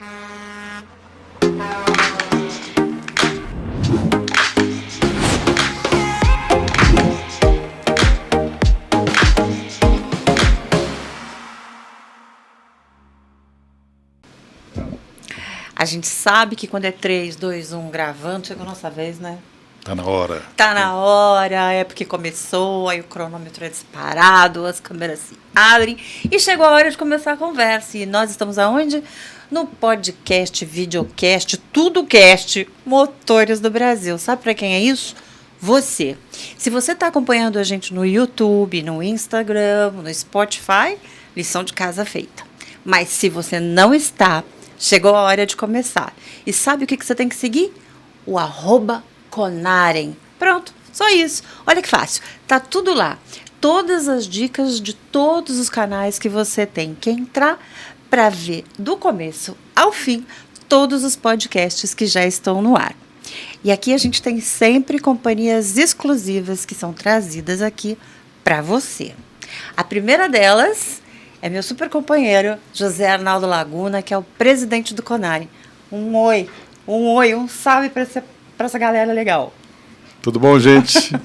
A gente sabe que quando é 3, 2, 1 gravando, chegou a nossa vez, né? Tá na hora. Tá na hora, é porque começou, aí o cronômetro é disparado, as câmeras se abrem e chegou a hora de começar a conversa. E nós estamos aonde? No podcast, videocast, tudo cast, Motores do Brasil. Sabe para quem é isso? Você. Se você está acompanhando a gente no YouTube, no Instagram, no Spotify, lição de casa feita. Mas se você não está, chegou a hora de começar. E sabe o que você tem que seguir? O @Conarem. Pronto, só isso. Olha que fácil. Tá tudo lá. Todas as dicas de todos os canais que você tem que entrar para ver do começo ao fim todos os podcasts que já estão no ar. E aqui a gente tem sempre companhias exclusivas que são trazidas aqui para você. A primeira delas é meu super companheiro, José Arnaldo Laguna, que é o presidente do Conarem. Um oi, um salve para essa galera legal. Tudo bom, gente?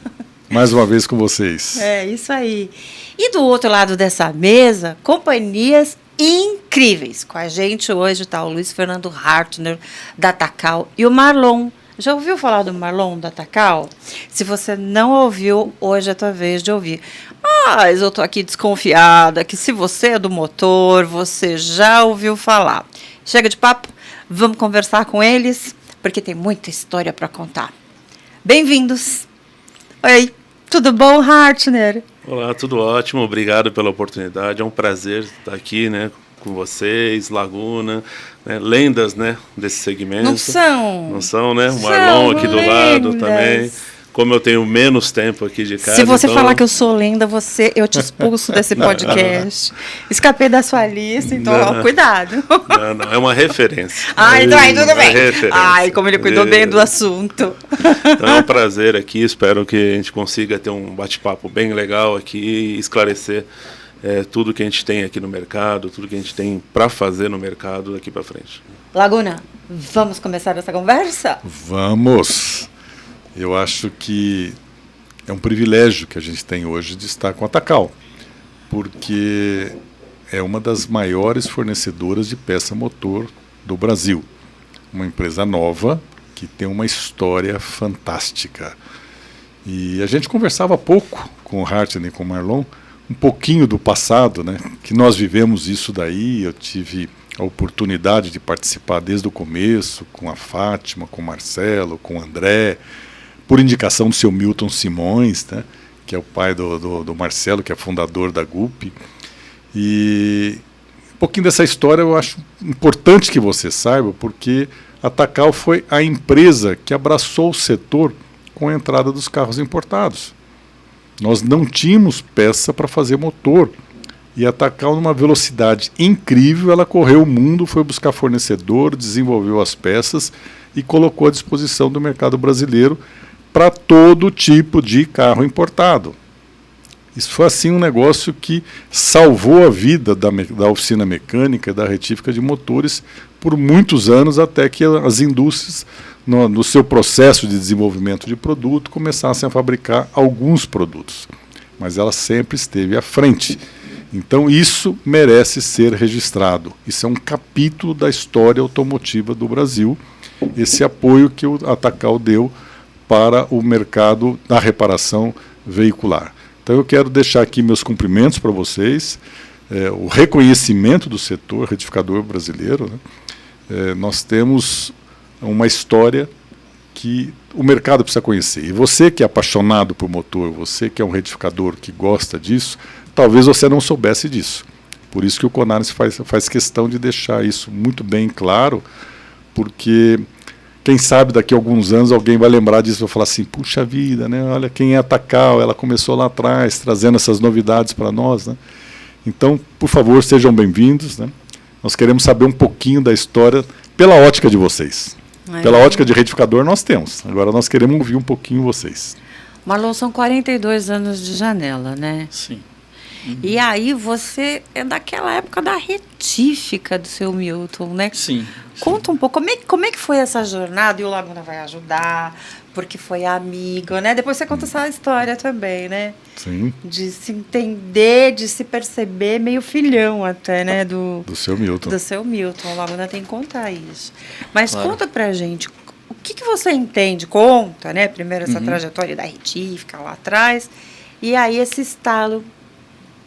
Mais uma vez com vocês. É, isso aí. E do outro lado dessa mesa, companhias incríveis. Com a gente hoje está o Luiz Fernando Hartner, da Tacal, e o Marlon. Já ouviu falar do Marlon, da Tacal? Se você não ouviu, hoje é a tua vez de ouvir. Mas eu estou aqui desconfiada que se você é do motor, você já ouviu falar. Chega de papo, vamos conversar com eles, porque tem muita história para contar. Bem-vindos. Oi, tudo bom, Hartner? Olá, tudo ótimo, obrigado pela oportunidade, é um prazer estar aqui, né, com vocês, Laguna, né, lendas, né, desse segmento. Não são? Não são, né, o Marlon aqui do lado lendas. também, como eu tenho menos tempo aqui de casa. Se você então... falar que eu sou lenda, eu te expulso desse podcast. Escapei da sua lista, então ó, cuidado. Não, é uma referência. Então aí tudo bem. Referência. Como ele cuidou bem do assunto. Então é um prazer aqui, espero que a gente consiga ter um bate-papo bem legal aqui e esclarecer tudo que a gente tem aqui no mercado, tudo que a gente tem para fazer no mercado daqui para frente. Laguna, vamos começar essa conversa? Vamos! Eu acho que é um privilégio que a gente tem hoje de estar com a Tacal, porque é uma das maiores fornecedoras de peça motor do Brasil. Uma empresa nova que tem uma história fantástica. E a gente conversava pouco com o Hartner e com o Marlon, um pouquinho do passado, né? Que nós vivemos isso daí. Eu tive a oportunidade de participar desde o começo, com a Fátima, com o Marcelo, com o André, por indicação do seu Milton Simões, né, que é o pai do Marcelo, que é fundador da GUP. E um pouquinho dessa história eu acho importante que você saiba, porque a Tacal foi a empresa que abraçou o setor com a entrada dos carros importados. Nós não tínhamos peça para fazer motor. E a Tacal, numa velocidade incrível, ela correu o mundo, foi buscar fornecedor, desenvolveu as peças e colocou à disposição do mercado brasileiro para todo tipo de carro importado. Isso foi assim um negócio que salvou a vida da oficina mecânica e da retífica de motores por muitos anos, até que as indústrias, no seu processo de desenvolvimento de produto, começassem a fabricar alguns produtos. Mas ela sempre esteve à frente. Então isso merece ser registrado. Isso é um capítulo da história automotiva do Brasil, esse apoio que a Tacal deu para o mercado da reparação veicular. Então eu quero deixar aqui meus cumprimentos para vocês, o reconhecimento do setor retificador brasileiro, né? Nós temos uma história que o mercado precisa conhecer. E você que é apaixonado por motor, você que é um retificador que gosta disso, talvez você não soubesse disso. Por isso que o Conarem faz questão de deixar isso muito bem claro, porque quem sabe daqui a alguns anos alguém vai lembrar disso e vai falar assim, puxa vida, né? Olha quem é a Tacal, ela começou lá atrás, trazendo essas novidades para nós, né? Então, por favor, sejam bem-vindos, né? Nós queremos saber um pouquinho da história pela ótica de vocês. Pela ótica de retificador nós temos, agora nós queremos ouvir um pouquinho vocês. Marlon, são 42 anos de janela, né? Sim. E aí você é daquela época da retífica do seu Milton, né? Sim. Conta um pouco, como é que foi essa jornada? E o Laguna vai ajudar, porque foi amigo, né? Depois você conta essa história também, né? Sim. De se entender, de se perceber meio filhão até, né? Do seu Milton. Do seu Milton. O Laguna tem que contar isso. Mas Claro. conta pra gente, o que você entende? Conta, né? Primeiro essa trajetória da retífica lá atrás, e aí esse estalo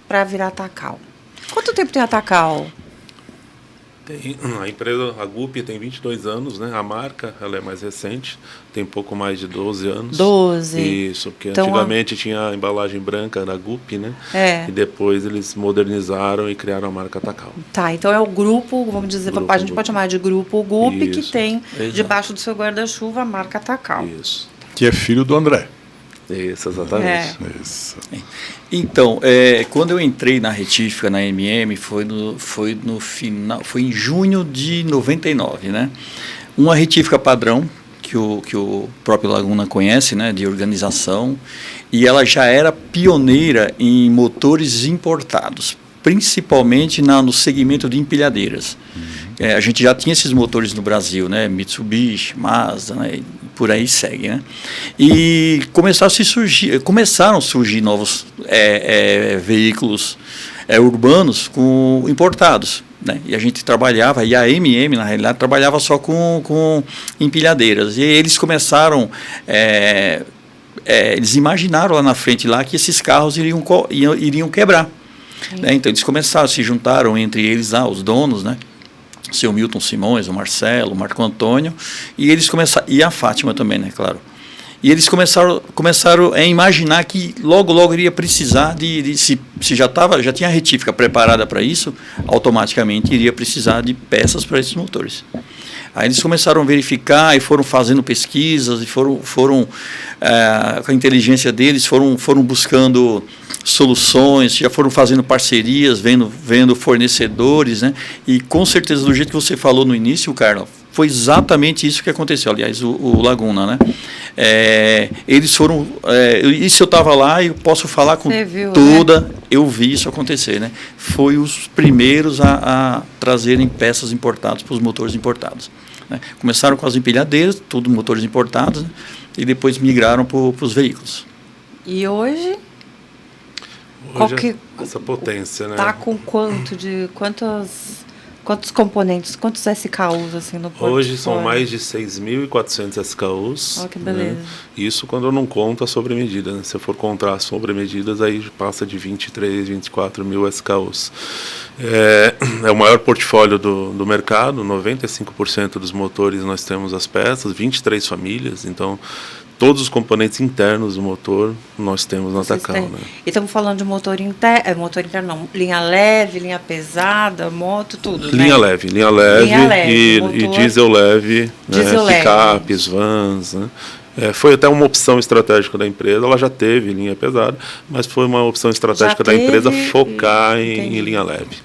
para virar Tacal. Quanto tempo tem a Tacal? A empresa, a Gupi, tem 22 anos, né? A marca, ela é mais recente, tem pouco mais de 12 anos. 12. Isso, porque Então, antigamente tinha a embalagem branca da Gupi, né? É. E depois eles modernizaram e criaram a marca Tacal. Tá, então é o grupo, vamos dizer, a gente pode chamar de grupo Gupi, que Isso. tem Exato. debaixo do seu guarda-chuva a marca Tacal. Isso. Que é filho do André. Isso, exatamente. É. Isso. Então, quando eu entrei na retífica, na MM, foi no final, foi em junho de 99, né? Uma retífica padrão, que o próprio Laguna conhece, né, de organização, e ela já era pioneira em motores importados, principalmente no segmento de empilhadeiras. A gente já tinha esses motores no Brasil, né, Mitsubishi, Mazda, né, e por aí segue, né? E começaram a surgir novos veículos urbanos importados, né? E a gente trabalhava, e a MM, na realidade, trabalhava só com empilhadeiras. E eles começaram, eles imaginaram lá na frente lá que esses carros iriam quebrar. Né? Então eles se juntaram entre eles lá, os donos, né? O seu Milton Simões, o Marcelo, o Marco Antônio, e eles começaram, e a Fátima também, né, claro. E eles começaram a imaginar que logo iria precisar se já tinha a retífica preparada para isso, automaticamente iria precisar de peças para esses motores. Aí eles começaram a verificar e foram fazendo pesquisas e foram com a inteligência deles, foram buscando soluções, já foram fazendo parcerias, vendo fornecedores, né? E com certeza, do jeito que você falou no início, Carla, foi exatamente isso que aconteceu. Aliás, o Laguna, né? Eles foram... isso eu estava lá e eu posso falar com toda... Né? Eu vi isso acontecer, né? Foi os primeiros a trazerem peças importadas para os motores importados. Né? Começaram com as empilhadeiras, tudo motores importados, né? E depois migraram para os veículos. E hoje essa potência, né? Tá com quantos componentes, quantos SKUs assim no portfólio? Hoje são mais de 6.400 SKUs. Oh, que beleza. Né? Isso quando eu não conto a sobremedida. Né? Se eu for contar as sobremedidas, aí passa de 23, 24 mil SKUs. É o maior portfólio do mercado, 95% dos motores nós temos as peças, 23 famílias, então todos os componentes internos do motor nós temos na Tacal. Né? E estamos falando de motor interno, não, linha leve, linha pesada, moto, tudo, linha né? leve, e diesel leve, picapes, vans, né? Foi até uma opção estratégica da empresa, ela já teve linha pesada, mas foi uma opção estratégica da empresa focar em linha leve.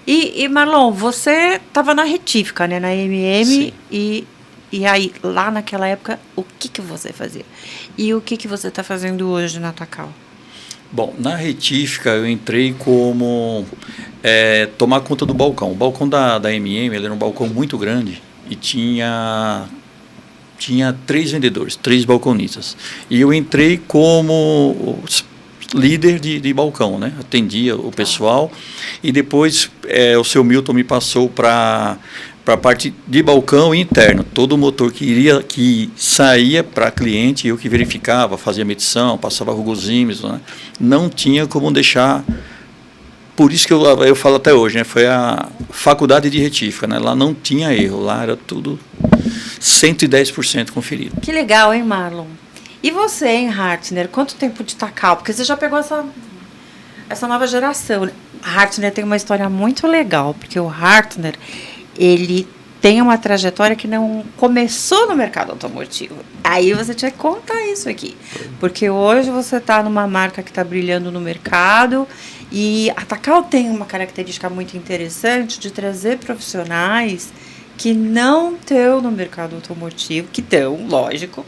E Marlon, você estava na retífica, né, na MM, e aí, lá naquela época, o que você fazia? E o que você está fazendo hoje na Tacal? Bom, na retífica eu entrei como tomar conta do balcão. O balcão da MM ele era um balcão muito grande e tinha 3 vendedores, 3 balconistas. E eu entrei como líder de balcão, né? Atendia o pessoal e depois o seu Milton me passou para a parte de balcão interno. Todo motor que saía para cliente, eu que verificava, fazia medição, passava rugosímetro, né? Não tinha como deixar. Por isso que eu falo até hoje, né? Foi a faculdade de retífica, né? Lá não tinha erro, lá era tudo 110% conferido. Que legal, hein, Marlon? E você, hein, Hartner? Quanto tempo de Tacal? Porque você já pegou essa nova geração, né? Hartner tem uma história muito legal, porque o Hartner, ele tem uma trajetória que não começou no mercado automotivo. Aí você tinha que contar isso aqui. Porque hoje você está numa marca que está brilhando no mercado e a Tacal tem uma característica muito interessante de trazer profissionais que não estão no mercado automotivo, que estão, lógico,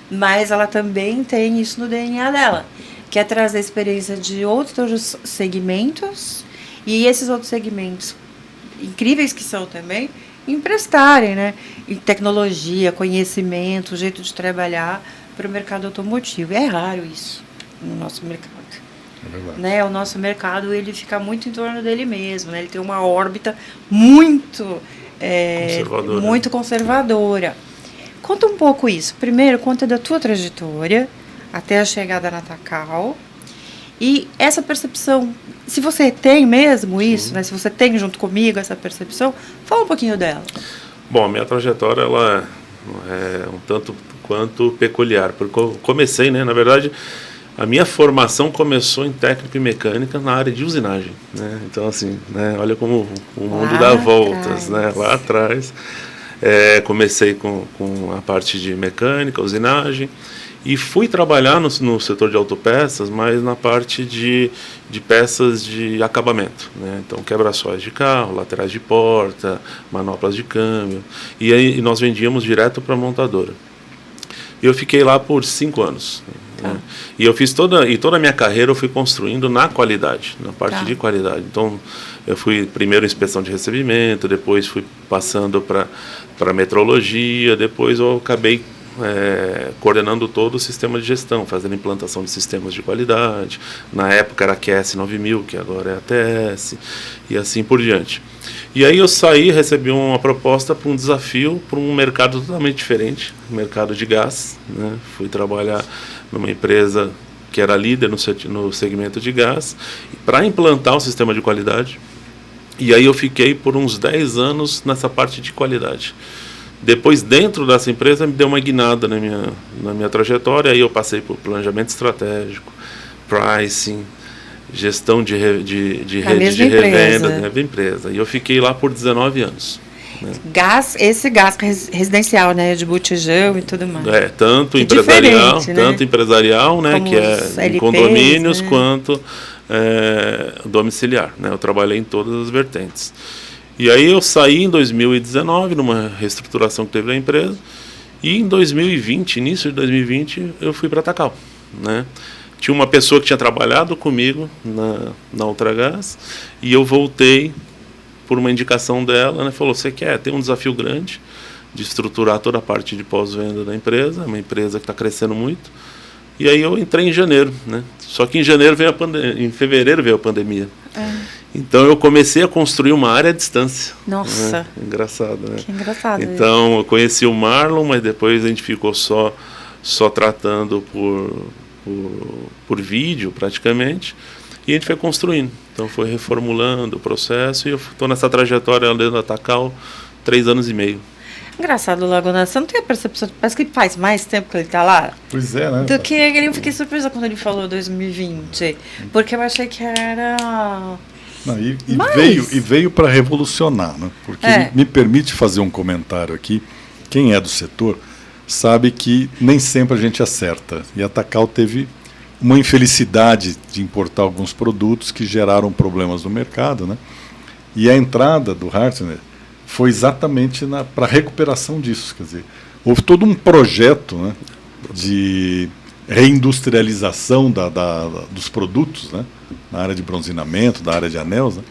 mas ela também tem isso no DNA dela. que é trazer a experiência de outros segmentos e esses outros segmentos, incríveis que são também, emprestarem, né? Em tecnologia, conhecimento, jeito de trabalhar para o mercado automotivo. É raro isso no nosso mercado. É verdade. Né? O nosso mercado ele fica muito em torno dele mesmo, né? Ele tem uma órbita muito conservadora. Conta um pouco isso. Primeiro, conta da tua trajetória até a chegada na Tacal. E essa percepção, se você tem mesmo isso, né? Se você tem junto comigo essa percepção, fala um pouquinho dela. Bom, a minha trajetória ela é um tanto quanto peculiar, porque eu comecei, né, na verdade, a minha formação começou em técnica e mecânica na área de usinagem, né? Então, assim, né, olha como o mundo dá voltas, né? Lá atrás, comecei com a parte de mecânica, usinagem, e fui trabalhar no setor de autopeças, mas na parte de peças de acabamento, né? Então, quebra-sóis de carro, laterais de porta, manoplas de câmbio, e aí nós vendíamos direto para a montadora. E eu fiquei lá por 5 anos. Né? E eu fiz toda a minha carreira eu fui construindo na qualidade, na parte de qualidade. Então, eu fui primeiro em inspeção de recebimento, depois fui passando para metrologia, depois eu acabei coordenando todo o sistema de gestão, fazendo implantação de sistemas de qualidade. Na época era a QS 9000, que agora é a TS, e assim por diante. E aí eu saí, recebi uma proposta para um desafio, para um mercado totalmente diferente, mercado de gás, né? Fui trabalhar numa empresa que era líder no segmento de gás, para implantar o sistema de qualidade. E aí eu fiquei por uns 10 anos nessa parte de qualidade. Depois, dentro dessa empresa, me deu uma guinada na minha trajetória, aí eu passei por planejamento estratégico, pricing, gestão de rede de revenda, da mesma empresa. E eu fiquei lá por 19 anos. Né? Esse gás residencial, né, de botijão e tudo mais. Tanto que empresarial, né? Empresarial, né, como que é LPs, em condomínios, né? quanto domiciliar, né? Eu trabalhei em todas as vertentes. E aí eu saí em 2019, numa reestruturação que teve na empresa, e em 2020, início de 2020, eu fui para a Tacal, né? Tinha uma pessoa que tinha trabalhado comigo na Ultragaz, e eu voltei por uma indicação dela, né? Falou, você tem um desafio grande de estruturar toda a parte de pós-venda da empresa, uma empresa que está crescendo muito. E aí eu entrei em janeiro, né? Só que em fevereiro veio a pandemia. Então eu comecei a construir uma área à distância. Nossa. Né? Engraçado, né? Que engraçado. Então eu conheci o Marlon, mas depois a gente ficou só tratando por vídeo praticamente. E a gente foi construindo. Então foi reformulando o processo e eu estou nessa trajetória dentro da Tacal 3 anos e meio. Engraçado, Laguna, você não tem a percepção, parece que faz mais tempo que ele está lá? Pois é, né? Do que eu fiquei surpresa quando ele falou 2020, porque eu achei que era... Não, e veio para revolucionar, né? Porque me permite fazer um comentário aqui. Quem é do setor sabe que nem sempre a gente acerta. E a Tacal teve uma infelicidade de importar alguns produtos que geraram problemas no mercado, né? E a entrada do Hartner foi exatamente para a recuperação disso. Quer dizer, houve todo um projeto, né, de reindustrialização dos produtos, né, na área de bronzinamento, da área de anéis. Né,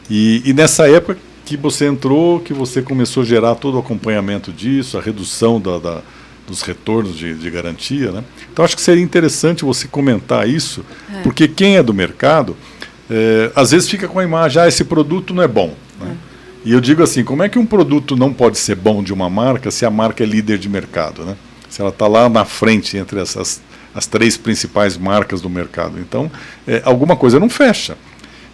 e nessa época que você entrou, que você começou a gerar todo o acompanhamento disso, a redução dos retornos de garantia. Né. Então, acho que seria interessante você comentar isso, porque quem é do mercado, às vezes fica com a imagem, esse produto não é bom. Né. E eu digo assim, como é que um produto não pode ser bom de uma marca se a marca é líder de mercado, né? Se ela está lá na frente entre as 3 principais marcas do mercado. Então, alguma coisa não fecha.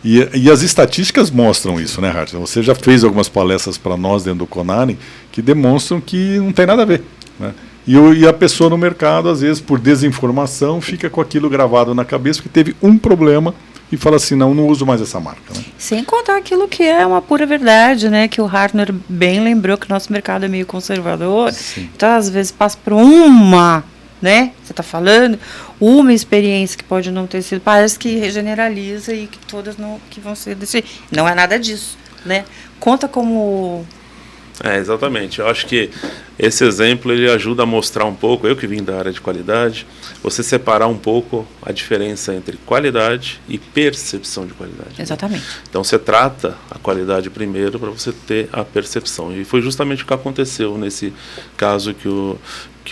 E as estatísticas mostram isso, né, Hartner? Você já fez algumas palestras para nós dentro do Conari que demonstram que não tem nada a ver. Né? E a pessoa no mercado, às vezes, por desinformação, fica com aquilo gravado na cabeça, porque teve um problema e fala assim, não uso mais essa marca. Né? Sem contar aquilo que é uma pura verdade, né? Que o Hartner bem lembrou que o nosso mercado é meio conservador. Sim. Então, às vezes, passa por uma, né? Você está falando, uma experiência que pode não ter sido, parece que generaliza e que todas não que vão ser desse. Não é nada disso, né? Conta como... Exatamente. Eu acho que esse exemplo ele ajuda a mostrar um pouco, eu que vim da área de qualidade, você separar um pouco a diferença entre qualidade e percepção de qualidade. Exatamente. Então você trata a qualidade primeiro para você ter a percepção. E foi justamente o que aconteceu nesse caso que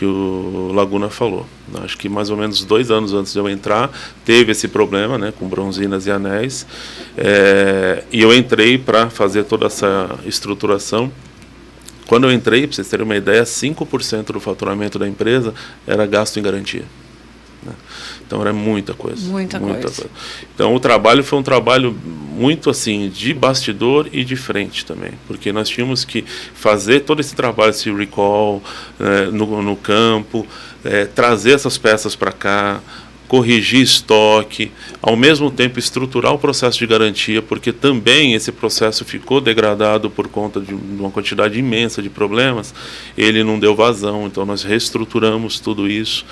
o Laguna falou. Acho que mais ou menos 2 anos antes de eu entrar, teve esse problema, né, com bronzinas e anéis, e eu entrei para fazer toda essa estruturação. Quando eu entrei, para vocês terem uma ideia, 5% do faturamento da empresa era gasto em garantia. Então era muita coisa. Muita coisa. Então o trabalho foi um trabalho muito assim de bastidor e de frente também, porque nós tínhamos que fazer todo esse trabalho, esse recall no campo, trazer essas peças para cá, corrigir estoque, ao mesmo tempo estruturar o processo de garantia, porque também esse processo ficou degradado por conta de uma quantidade imensa de problemas, ele não deu vazão, então nós reestruturamos tudo isso.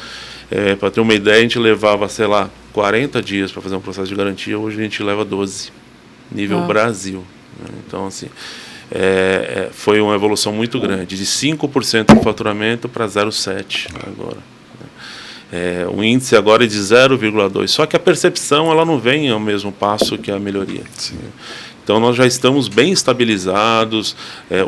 Para ter uma ideia, a gente levava, sei lá, 40 dias para fazer um processo de garantia, hoje a gente leva 12, nível Brasil. Então, assim, foi uma evolução muito grande, de 5% do faturamento para 0,7% agora. O índice agora é de 0,2%, só que a percepção ela não vem ao mesmo passo que a melhoria. Sim. Então nós já estamos bem estabilizados,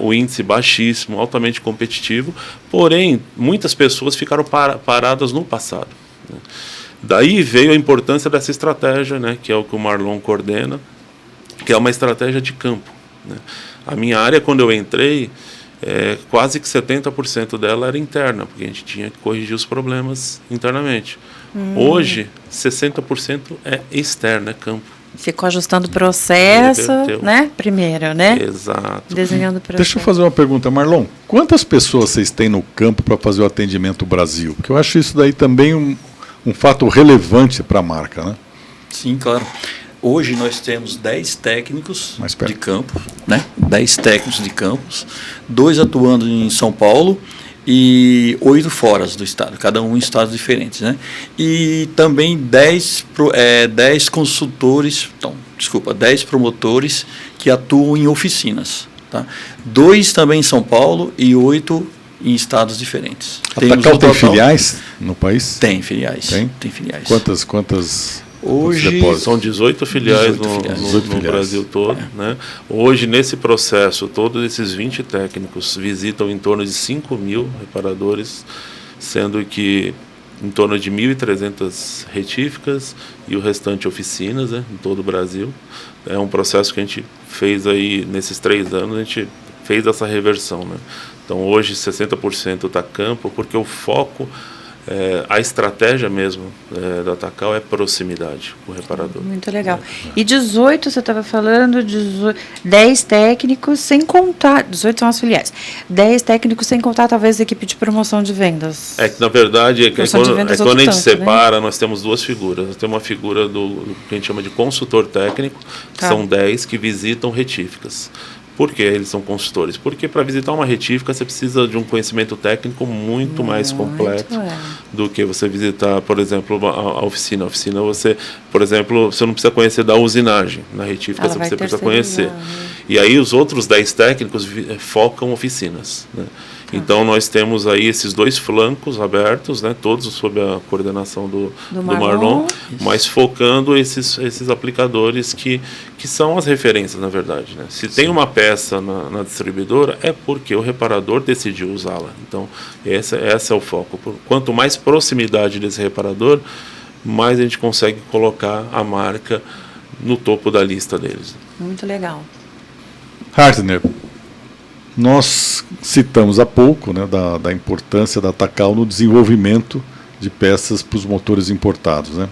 o índice baixíssimo, altamente competitivo, porém muitas pessoas ficaram paradas no passado. Né? Daí veio a importância dessa estratégia, né, que é o que o Marlon coordena, que é uma estratégia de campo. Né? A minha área, quando eu entrei, quase que 70% dela era interna, porque a gente tinha que corrigir os problemas internamente. Hoje, 60% é externo, é campo. Ficou ajustando o processo, né? Primeiro, né? Exato. Desenhando o processo. Deixa eu fazer uma pergunta, Marlon. Quantas pessoas vocês têm no campo para fazer o atendimento Brasil? Porque eu acho isso daí também um fato relevante para a marca, né? Sim, claro. Hoje nós temos 10 técnicos de campo, né? 10 técnicos de campos, 2 atuando em São Paulo e 8 fora do estado, cada um em estados diferentes, né? E também 10 consultores, 10 promotores que atuam em oficinas, tá? 2 também em São Paulo e 8 em estados diferentes. A Tacal tem filiais no país? Tem filiais. Tem filiais. Quantas? Hoje são 18 filiais no Brasil todo. Né? Hoje, nesse processo, todos esses 20 técnicos visitam em torno de 5.000 reparadores, sendo que em torno de 1.300 retíficas e o restante oficinas, né, em todo o Brasil. É um processo que a gente fez aí nesses 3 anos, a gente fez essa reversão. Né? Então, hoje, 60% está campo, porque o foco... a estratégia mesmo da Tacal é proximidade com o reparador. Muito legal. E 18, você estava falando, 10 técnicos, sem contar, 18 são as filiais, 10 técnicos sem contar talvez a equipe de promoção de vendas. Que na verdade, quando a gente separa, né? Nós temos 2 figuras. Nós temos uma figura do que a gente chama de consultor técnico, que são 10 que visitam retíficas. Por que eles são consultores? Porque para visitar uma retífica você precisa de um conhecimento técnico muito mais completo do que você visitar, por exemplo, a oficina. A oficina você, por exemplo, você não precisa conhecer da usinagem. Na retífica você precisa conhecer. E aí os outros 10 técnicos focam oficinas, né? Então nós temos aí esses 2 flancos abertos, né, todos sob a coordenação do Marlon, mas focando esses aplicadores que são as referências, na verdade. Né? Se tem uma peça na distribuidora, é porque o reparador decidiu usá-la. Então esse é o foco. Quanto mais proximidade desse reparador, mais a gente consegue colocar a marca no topo da lista deles. Muito legal. Hartner, nós citamos há pouco, né, da importância da Tacal no desenvolvimento de peças para os motores importados. Né?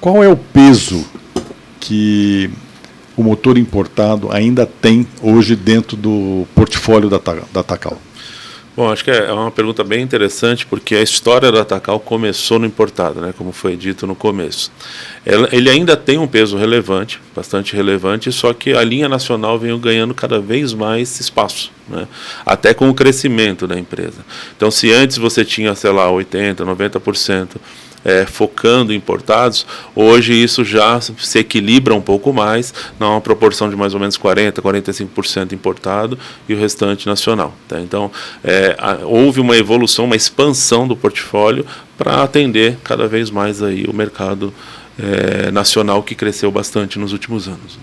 Qual é o peso que o motor importado ainda tem hoje dentro do portfólio da Tacal? Bom, acho que é uma pergunta bem interessante, porque a história da Tacal começou no importado, né, como foi dito no começo. Ele ainda tem um peso relevante, bastante relevante, só que a linha nacional vem ganhando cada vez mais espaço, né, até com o crescimento da empresa. Então, se antes você tinha, sei lá, 80%, 90% focando em importados, hoje isso já se equilibra um pouco mais, não uma proporção de mais ou menos 40%, 45% importado e o restante nacional. Tá? Então, houve uma evolução, uma expansão do portfólio para atender cada vez mais aí o mercado nacional, que cresceu bastante nos últimos anos.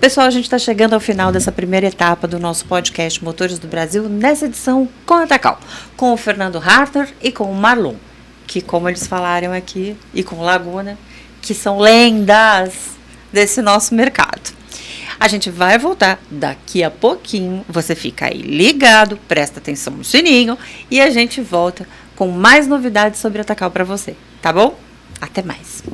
Pessoal, a gente está chegando ao final dessa primeira etapa do nosso podcast Motores do Brasil, nessa edição com a Atacal, com o Fernando Hartner e com o Marlon, que, como eles falaram aqui, e com o Laguna, que são lendas desse nosso mercado. A gente vai voltar daqui a pouquinho, você fica aí ligado, presta atenção no sininho, e a gente volta com mais novidades sobre a Atacal para você, tá bom? Até mais!